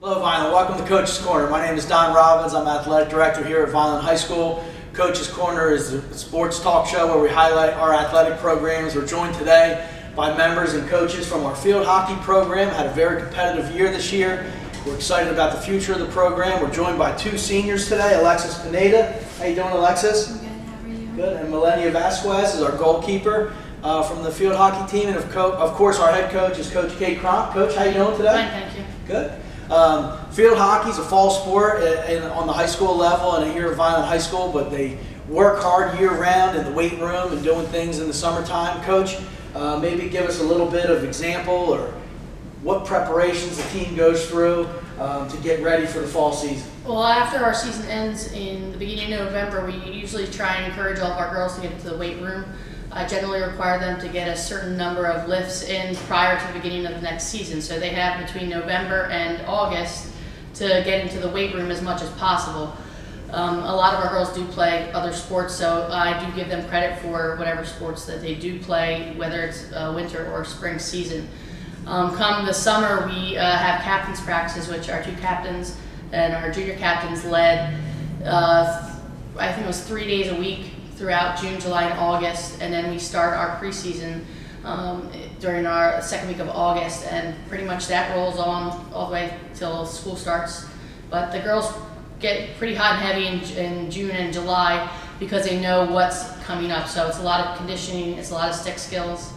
Hello Vineland, welcome to Coach's Corner. My name is Don Robbins. I'm Athletic Director here at Vineland High School. Coach's Corner is a sports talk show where we highlight our athletic programs. We're joined today by members and coaches from our field hockey program. Had a very competitive year this year. We're excited about the future of the program. We're joined by two seniors today, Alexis Pineda. How you doing, Alexis? I'm good, how are you? Good. And Melania Vasquez is our goalkeeper from the field hockey team. And of course our head coach is Coach Kate Cronk. Coach, how you doing today? Fine, thank you. Good. Field hockey is a fall sport on the high school level and here at Vineland High School, but they work hard year-round in the weight room and doing things in the summertime. Coach, maybe give us a little bit of example or what preparations the team goes through to get ready for the fall season. Well, after our season ends in the beginning of November, we usually try and encourage all of our girls to get into the weight room. I generally require them to get a certain number of lifts in prior to the beginning of the next season. So they have between November and August to get into the weight room as much as possible. A lot of our girls do play other sports, so I do give them credit for whatever sports that they do play, whether it's winter or spring season. Come the summer, we have captain's practices, which our two captains and our junior captains led, I think it was 3 days a week throughout June, July, and August, and then we start our preseason during our second week of August, and pretty much that rolls on all the way till school starts. But the girls get pretty hot and heavy in June and July because they know what's coming up. So it's a lot of conditioning, it's a lot of stick skills,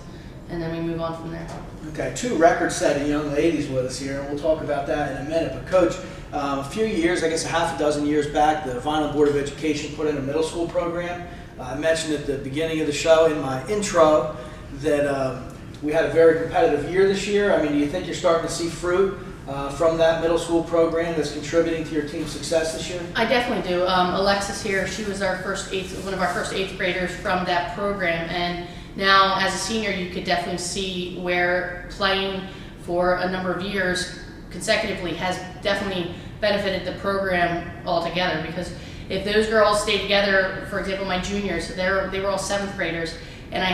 and then we move on from there. Okay, two record-setting young ladies with us here, and we'll talk about that in a minute. But Coach, a few years, I guess a half a dozen years back, the Vineland Board of Education put in a middle school program. I mentioned at the beginning of the show in my intro that we had a very competitive year this year. I mean, do you think you're starting to see fruit from that middle school program that's contributing to your team's success this year? I definitely do. Alexis here, she was our one of our first eighth graders from that program, and now as a senior you could definitely see where playing for a number of years consecutively has definitely benefited the program altogether, because if those girls stay together, for example, my juniors, they were all seventh graders, and I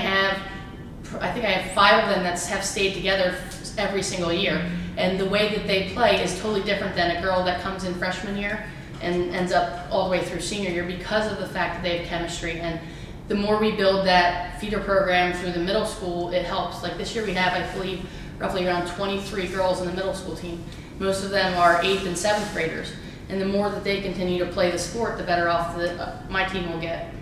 think I have 5 of them that have stayed together every single year. And the way that they play is totally different than a girl that comes in freshman year and ends up all the way through senior year because of the fact that they have chemistry. And the more we build that feeder program through the middle school, it helps. Like this year we have, I believe, roughly around 23 girls in the middle school team. Most of them are 8th and 7th graders. And the more that they continue to play the sport, the better off my team will get.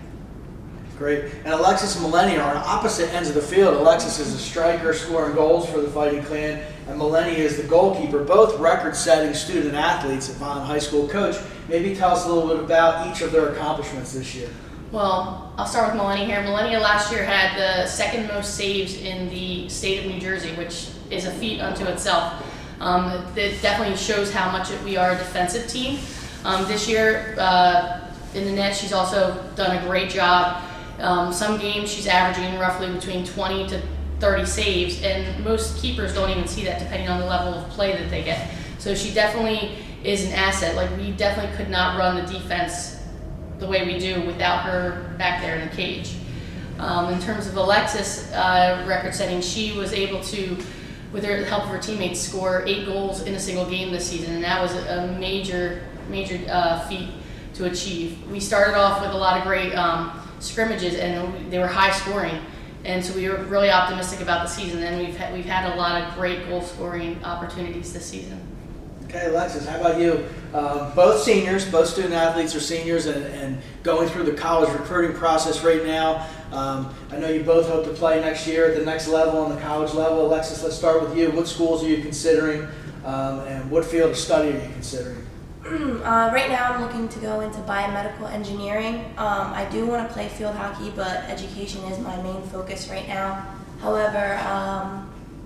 Great. And Alexis and Melania are on opposite ends of the field. Alexis is a striker scoring goals for the Fighting Clan, and Melania is the goalkeeper, both record-setting student athletes at Vineland High School. Coach, maybe tell us a little bit about each of their accomplishments this year. Well, I'll start with Melania here. Melania last year had the second most saves in the state of New Jersey, which is a feat unto itself. It definitely shows how much we are a defensive team. This year, in the net, she's also done a great job. Some games she's averaging roughly between 20 to 30 saves, and most keepers don't even see that depending on the level of play that they get. So she definitely is an asset. Like, we definitely could not run the defense the way we do without her back there in the cage. In terms of Alexis record setting, she was able to, with the help of her teammates, score 8 goals in a single game this season, and that was a major feat to achieve. We started off with a lot of great scrimmages, and they were high scoring, and so we were really optimistic about the season, and we've had a lot of great goal scoring opportunities this season. Okay, Alexis, how about you? Both seniors, both student athletes are seniors and going through the college recruiting process right now. I know you both hope to play next year at the next level, on the college level. Alexis, let's start with you. What schools are you considering, and what field of study are you considering? Right now I'm looking to go into biomedical engineering. I do want to play field hockey, but education is my main focus right now. However,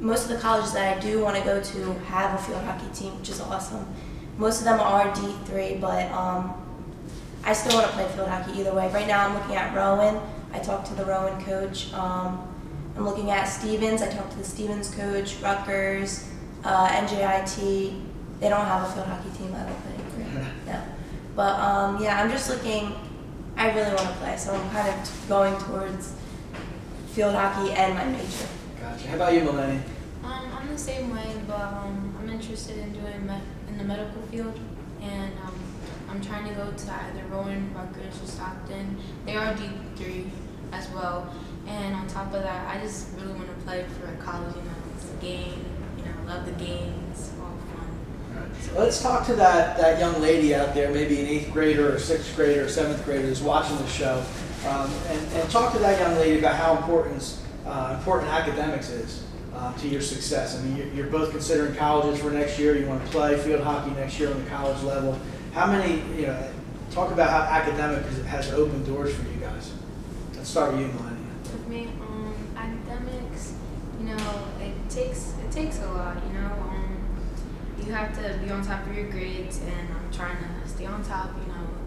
most of the colleges that I do want to go to have a field hockey team, which is awesome. Most of them are D3, but I still want to play field hockey either way. Right now I'm looking at Rowan. I talked to the Rowan coach. I'm looking at Stevens. I talked to the Stevens coach, Rutgers, NJIT. They don't have a field hockey team, I don't think. No. But yeah, I'm just looking, I really want to play, so I'm kind of going towards field hockey and my major. Gotcha. How about you, Melanie? I'm the same way, but I'm interested in doing in the the medical field, and I'm trying to go to either Rowan, Rutgers, or Stockton. They are D3 as well, and on top of that, I just really want to play for a college. It's a game. Love the game. It's all fun. So let's talk to that young lady out there, maybe an 8th grader or 6th grader or 7th grader who's watching the show, and talk to that young lady about how important academics is to your success. I mean, you're both considering colleges for next year. You want to play field hockey next year on the college level. How many, talk about how academic has opened doors for you guys. Let's start with you, Melania. With me, academics, it takes a lot, you have to be on top of your grades, and I'm trying to stay on top,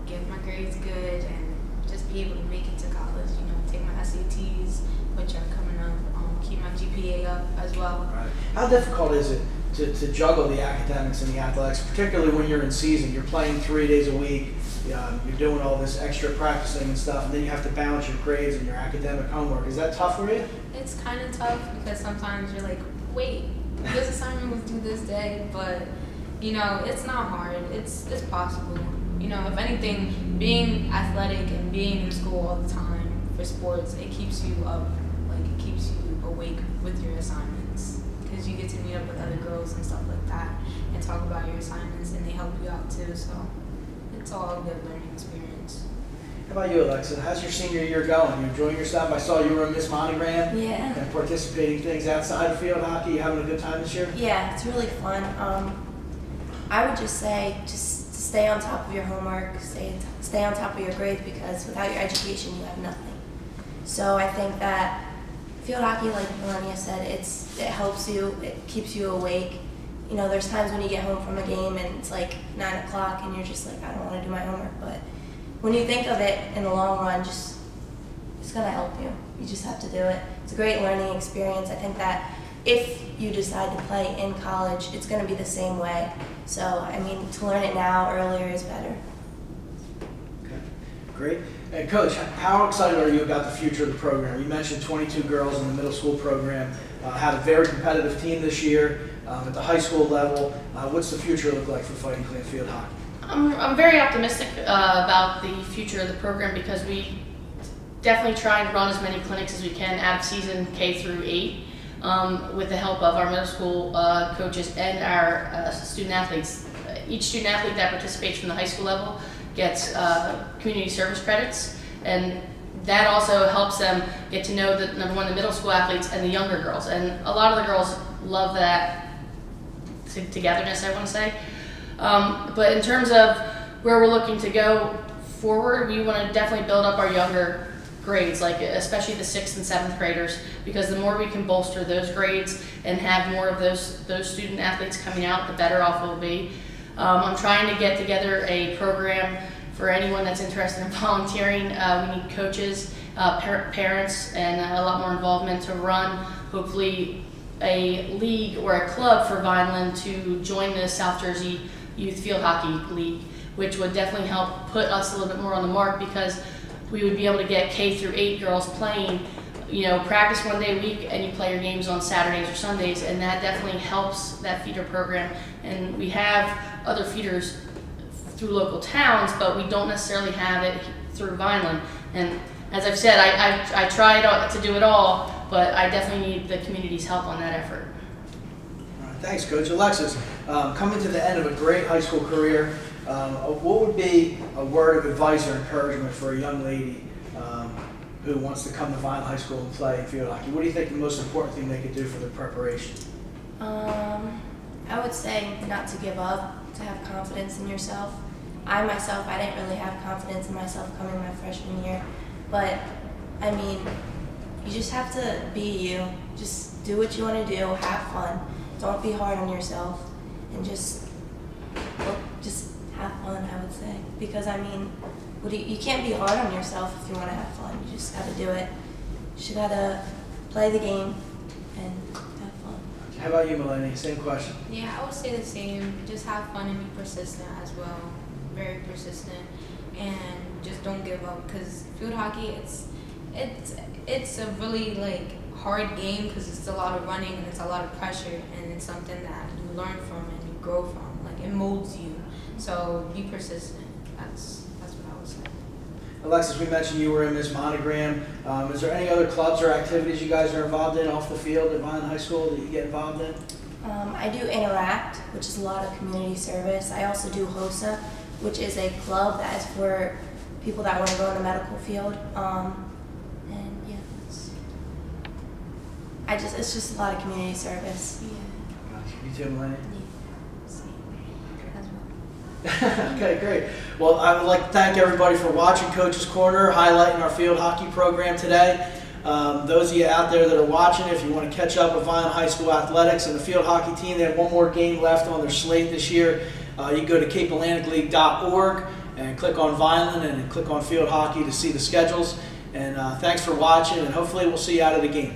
get my grades good, and just be able to make it to college, take my SATs, which are coming up, keep my GPA up as well. Right. How difficult is it to juggle the academics and the athletics, particularly when you're in season? You're playing 3 days a week, you're doing all this extra practicing and stuff, and then you have to balance your grades and your academic homework. Is that tough for you? It's kind of tough because sometimes you're like, wait, this assignment was due this day, but it's not hard. It's possible. If anything, being athletic and being in school all the time for sports, it keeps you up, it keeps you awake with your assignments, because you get to meet up with other girls and stuff like that and talk about your assignments, and they help you out too. So it's all a good learning experience. How about you, Alexa? How's your senior year going? You enjoying yourself? I saw you were in Miss Monogram. Yeah. And participating in things outside of field hockey. You having a good time this year? Yeah, it's really fun. I would just say just to stay on top of your homework, stay on top of your grades, because without your education you have nothing. So I think that field hockey, like Melania said, it helps you, it keeps you awake. There's times when you get home from a game and it's like 9 o'clock and you're just like, I don't want to do my homework, but when you think of it in the long run, it's going to help you. You just have to do it. It's a great learning experience. I think that if you decide to play in college, it's going to be the same way. So, I mean, to learn it now, earlier is better. Okay, great. And Coach, how excited are you about the future of the program? You mentioned 22 girls in the middle school program, had a very competitive team this year at the high school level. What's the future look like for Fighting Clan field hockey? I'm very optimistic about the future of the program, because we definitely try and run as many clinics as we can out of season K through 8 with the help of our middle school coaches and our student athletes. Each student athlete that participates from the high school level gets community service credits, and that also helps them get to know the the middle school athletes and the younger girls. And a lot of the girls love that togetherness, I want to say. But in terms of where we're looking to go forward, we want to definitely build up our younger grades, especially the 6th and 7th graders, because the more we can bolster those grades and have more of those student athletes coming out, the better off we'll be. I'm trying to get together a program for anyone that's interested in volunteering. We need coaches, parents, and a lot more involvement to run, hopefully, a league or a club for Vineland to join the South Jersey Youth Field Hockey League, which would definitely help put us a little bit more on the mark, because we would be able to get K through 8 girls playing, practice 1 day a week, and you play your games on Saturdays or Sundays, and that definitely helps that feeder program. And we have other feeders through local towns, but we don't necessarily have it through Vineland. And as I've said, I tried to do it all, but I definitely need the community's help on that effort. All right, thanks, Coach. Alexis, coming to the end of a great high school career, what would be a word of advice or encouragement for a young lady who wants to come to Vineland High School and play field hockey? What do you think the most important thing they could do for their preparation? I would say not to give up, to have confidence in yourself. I didn't really have confidence in myself coming my freshman year, but I mean, you just have to be you. Just do what you want to do, have fun. Don't be hard on yourself, and just have fun, I would say. Because I mean, you can't be hard on yourself if you want to have fun. You just got to do it. You just got to play the game and have fun. How about you, Melanie? Same question. Yeah, I would say the same. Just have fun and be persistent as well. Very persistent, and just don't give up, because field hockey, it's a really hard game, because it's a lot of running and it's a lot of pressure, and it's something that you learn from and you grow from. like it molds you. So be persistent. That's what I would say. Alexis, we mentioned you were in Miss Monogram. Is there any other clubs or activities you guys are involved in off the field at Vineland High School that you get involved in? I do Interact, which is a lot of community service. I also do HOSA, which is a club that is for people that want to go in the medical field. And yeah, it's just a lot of community service. Yeah. You too, Melanie? Yeah. Same. Okay, great. Well, I would like to thank everybody for watching Coach's Corner, highlighting our field hockey program today. Those of you out there that are watching, if you want to catch up with Vineland High School Athletics and the field hockey team, they have one more game left on their slate this year. You can go to capeatlanticleague.org and click on Vineland and click on field hockey to see the schedules. And thanks for watching, and hopefully we'll see you out of the game.